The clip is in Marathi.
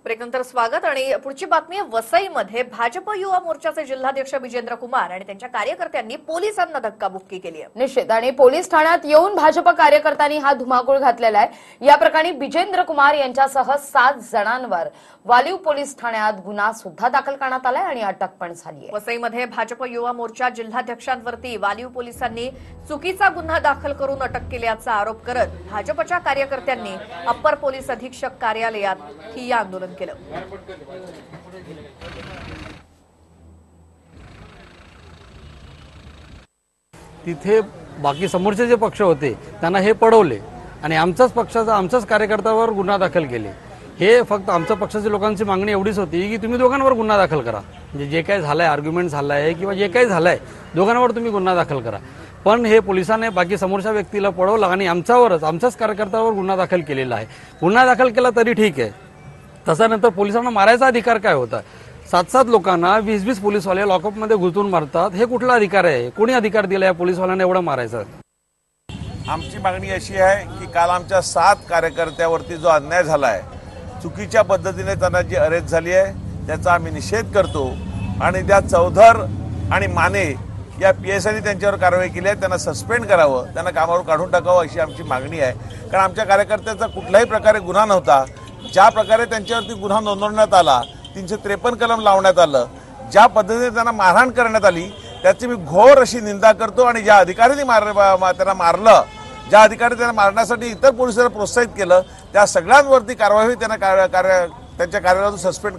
ब्रेकनंतर स्वागत आणि पुढची बातमी आहे वसईमध्ये भाजप युवा मोर्चाचे जिल्हाध्यक्ष विजेंद्र कुमार आणि त्यांच्या कार्यकर्त्यांनी पोलिसांना धक्काबुक्की केली आहे। निश्चित आणि पोलीस ठाण्यात येऊन भाजप कार्यकर्त्यांनी हा धुमाकूळ घातलेला आहे। या प्रकरणी विजेंद्र कुमार यांच्यासह 7 जणांवर वालीव पोलीस ठाण्यात गुन्हा सुद्धा दाखल करण्यात आलाय आणि अटक पण झाली आहे। वसईमध्ये भाजप युवा मोर्चा जिल्हाध्यक्षांवरती वालीव पोलिसांनी चुकीचा गुन्हा दाखल करून अटक केल्याचा आरोप करत भाजपच्या कार्यकर्त्यांनी अप्पर पोलीस अधीक्षक कार्यालयात ठिय्या आंदोलन केलं। तिथे बाकी समोरचे जे पक्ष होते त्यांना हे पडवले आणि आमच्याच पक्षाचा आमच्याच कार्यकर्त्यावर गुन्हा दाखल केले। हे फक्त आमच्या पक्षाच्या लोकांची मागणी एवढीच होती की तुम्ही दोघांवर गुन्हा दाखल करा, म्हणजे जे काही झालंय आर्ग्युमेंट झालाय किंवा जे काही झालंय दोघांवर तुम्ही गुन्हा दाखल करा। पण हे पोलिसांनी बाकी समोरच्या व्यक्तीला पडवलं आणि आमच्यावरच आमच्याच कार्यकर्त्यावर गुन्हा दाखल केलेला आहे। गुन्हा दाखल केला तरी ठीक आहे, तसानंतर पोलिसांना मारायचा अधिकार काय होता? 7 लोकांना 20 पोलीसवाले लॉकअपमध्ये घुसून मारतात, हे कुठला अधिकार आहे? कोणी अधिकार दिला या पोलीसवाल्यांना एवढं मारायचा? आमची मागणी अशी आहे की काल आमच्या 7 कार्यकर्त्यावरती जो अन्याय झाला आहे, चुकीच्या पद्धतीने त्यांना जी अरेस्ट झाली आहे त्याचा आम्ही निषेध करतो आणि त्या चौधर आणि माने या PSIने त्यांच्यावर कारवाई केली आहे, त्यांना सस्पेंड करावं, त्यांना कामावर काढून टाकावं अशी आमची मागणी आहे। कारण आमच्या कार्यकर्त्याचा कुठल्याही प्रकारे गुन्हा नव्हता। ज्या प्रकारे त्यांच्यावरती गुन्हा नोंदवण्यात आला, 353 कलम लावण्यात आलं, ज्या पद्धतीने त्यांना मारहाण करण्यात आली त्याची मी घोर अशी निंदा करतो आणि ज्या अधिकाऱ्यांनी त्यांना मारलं, ज्या अधिकारी त्यांना मारण्यासाठी इतर पोलिसांना प्रोत्साहित केलं, त्या सगळ्यांवरती कारवाई त्यांच्या कार्यालयातून सस्पेंड